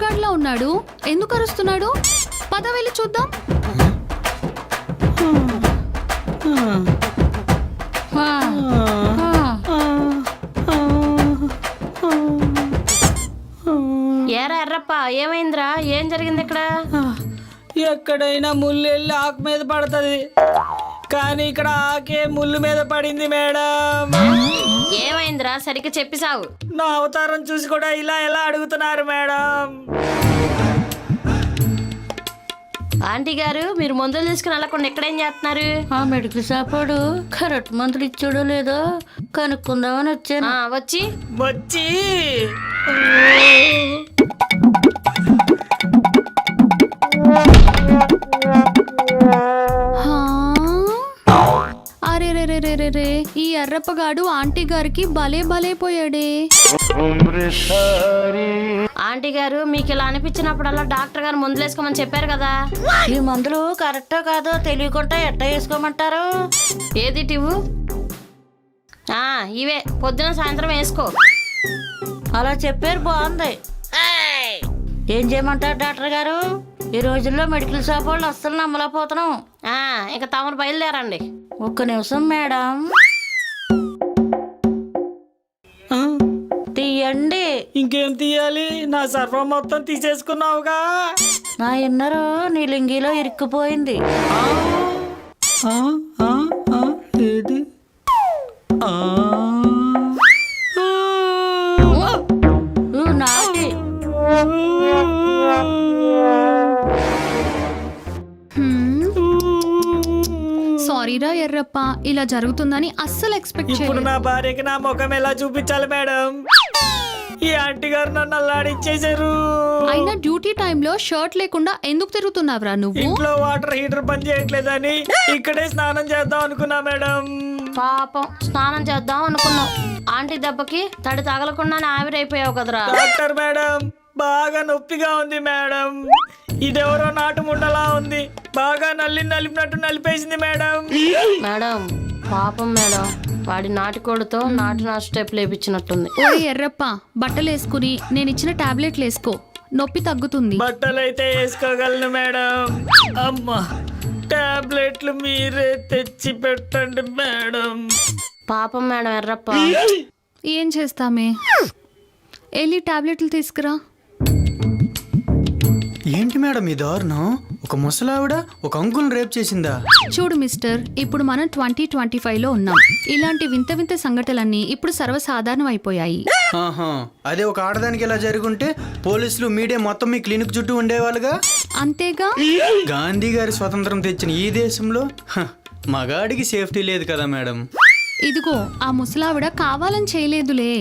పోరగాడ్లా ఉన్నాడు, ఎందుకు అరుస్తున్నాడు? పద వెళ్ళి చూద్దాం. ఏరా ఎర్రప్ప, ఏమైందిరా? ఏం జరిగింది ఇక్కడ? ఎక్కడైనా ముళ్ళు వెళ్ళి ఆకు మీద పడుతుంది, కానీ ఇక్కడ ఆకే ముళ్ళు మీద పడింది మేడం. ఏమైందిరా? సరిగ్గా చెప్పి సావు. నా అవతారం చూసి కూడా ఇలా ఎలా అడుగుతున్నారు మేడం? ఆంటీ గారు, మీరు మందులు తీసుకుని వెళ్ళకుండా ఎక్కడేం చేస్తున్నారు? ఆ మెడికల్ షాప్ వాడు కరెక్ట్ మందులు ఇచ్చాడో లేదో కనుక్కుందామని వచ్చాను. వచ్చి వచ్చి అరే రే రే రే రే రే, ఈ ఎర్రప్పగాడు ఆంటీ గారికి భలే భలే పోయాడే. ఆంటీ గారు, మీకు ఇలా అనిపించినప్పుడల్లా డాక్టర్ గారు మందులు వేసుకోమని చెప్పారు కదా. ఈ మందులు కరెక్టో కాదో తెలియకుండా ఎట్ట వేసుకోమంటారు? ఏది టివ్వు? ఇవే పొద్దున సాయంత్రం వేసుకో. అలా చెప్పారు, బాగుంది. ఏం చేయమంటారు డాక్టర్ గారు? ఈ రోజుల్లో మెడికల్ షాప్ వాళ్ళు అస్సలు నమ్మలేకపోతున్నాం. ఇక తమరు బయలుదేరండి. ఒక్క నిమిషం మేడం, తీయండి. ఇంకేం తీయాలి? నా సర్వం మొత్తం తీసేసుకున్నావుగా. నా ఇన్నరు నీ లింగిలో ఇరుక్కుపోయింది. ఏది? నాటి సారీరా ఎర్రప్ప, ఇలా జరుగుతుందని అస్సలు ఎక్స్పెక్ట్ ఇప్పుడు చేయలేదు. నా భార్యకి నా ముఖం ఎలా చూపించాలి మేడం? ఈ ఆంటీ గారు నన్ను అల్లాడిచ్చేసారు. అయినా డ్యూటీ టైంలో షర్ట్ లేకుండా ఎందుకు తిరుగుతున్నావురా నువ్వు? ఇంట్లో వాటర్ హీటర్ పని చేయట్లేదని ఇక్కడే స్నానం చేద్దాం అనుకున్నా మేడం. పాపం, స్నానం చేద్దాం అనుకున్నావు. ఆంటీ దెబ్బకి తడి తగలకుండానే ఆవిరైపోయావు కదరా. డాక్టర్ మేడం, బాగా నొప్పిగా ఉంది మేడం. ఇదెవరో నాటు ముండలా ఉంది, బాగా నలిపినట్టు నలిపేసింది మేడం. మేడం, పాపం మేడం, వాడి నాటుకోడితో నాటు స్టెప్ లేపించినట్టుంది. ఓ ఎర్రప్ప, బట్టలు వేసుకుని నేను ఇచ్చిన టాబ్లెట్లు వేసుకో, నొప్పి తగ్గుతుంది. బట్టలైతే వేసుకోగలను మేడం. అమ్మా, టాబ్లెట్లు మీరే తెచ్చి పెట్టండి మేడం. పాపం మేడం ఎర్రప్ప. ఏం చేస్తామే, వెళ్ళి టాబ్లెట్లు తీసుకురా. ఏంటి మేడం ఈ దారుణం? ఒక ముసలావిడ ఒక అంకుల్ని రేప్ చేసిందా? చూడు మిస్టర్, ఇప్పుడు మనం 2025లో ఉన్నాం. ఇలాంటి వింత వింత సంఘటనలన్నీ ఇప్పుడు సర్వసాధారణం అయిపోయాయి. ఆహా, అదే ఒక ఆడదానికి ఇలా జరుగుంటే పోలీసులు మీడియా మొత్తం మీ క్లినిక్ చుట్టూ ఉండేవాళ్ళుగా. అంతేగా, గాంధీ గారి స్వతంత్రం తెచ్చిన ఈ దేశంలో మగాడికి సేఫ్టీ లేదు కదా మేడం. ఇదిగో ఆ ముసలావిడ కావాలని చేయలేదులే.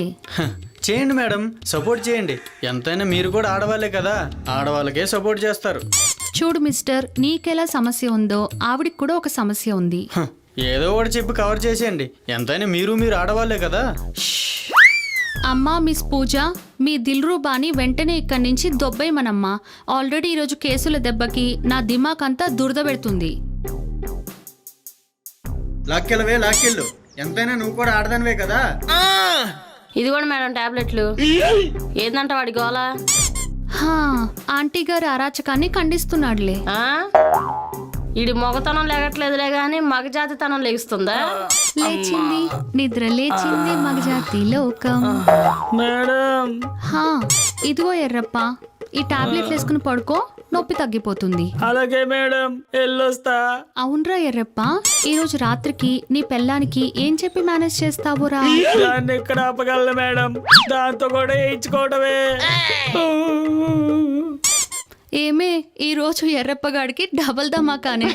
చేయండి మేడం, సపోర్ట్ చేయండి. ఎంతైనా మీరు కూడా ఆడవాళ్ళే కదా, ఆడవాళ్ళకే సపోర్ట్ చేస్తారు. చూడు మిస్టర్, నీకెలా సమస్య ఉందో ఆవిడికి కూడా ఒక సమస్య ఉంది. ఏదో ఒకటి చెప్పి కవర్ చేసేయండి. ఎంతైనా మీరు ఆడవాళ్ళే కదా. అమ్మా మిస్ పూజ, మీ దిల్రూబాని వెంటనే ఇక్కడి నుంచి దొబ్బేయమనమ్మా. ఆల్రెడీ ఈరోజు కేసుల దెబ్బకి నా దిమాక్ అంతా దురద పెడుతుంది. లాక్కెళ్ళవే, లాక్కెళ్ళు. ఎంతైనా నువ్వు కూడా ఆడదానివే కదా. ఇది కూడా మేడం టాబ్లెట్లు. ఏందంట వాడి గోల? ఆంటీ గారి అరాచకాన్ని ఖండిస్తున్నాడులే. ఈడి మొగతనం లేగట్లేదులే గాని మగజాతితనం లేస్తుందా? లేచింది, నిద్ర లేచింది మగజాతి లోకం. మేడం, ఇదిగో ఎర్రప్ప, ఈ టాబ్లెట్లు వేసుకుని పడుకో, నొప్పి తగ్గిపోతుంది. అలాగే మేడం, వెళ్ళొస్తా. అవునరా ఎర్రప్ప, ఈ రోజు రాత్రికి నీ పెళ్ళానికి ఏం చెప్పి మేనేజ్ చేస్తావురా? దాన్ని ఎక్కడ ఆపగలను మేడం? దాంతో కూడా వేయించుకోవడమే. ఏమే, ఈ రోజు ఎర్రప్పగాడికి డబల్ ధమాకానే.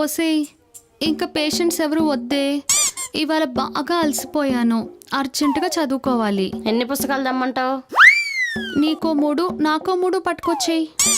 ఓసేయ్, ఇంకా పేషెంట్స్ ఎవరు వద్దే. ఇవాళ బాగా అలసిపోయాను, అర్జెంటుగా చదువుకోవాలి. ఎన్ని పుస్తకాలు దమ్మంటావు? నీకో 3 నాకో 3 పట్టుకొచ్చేయి.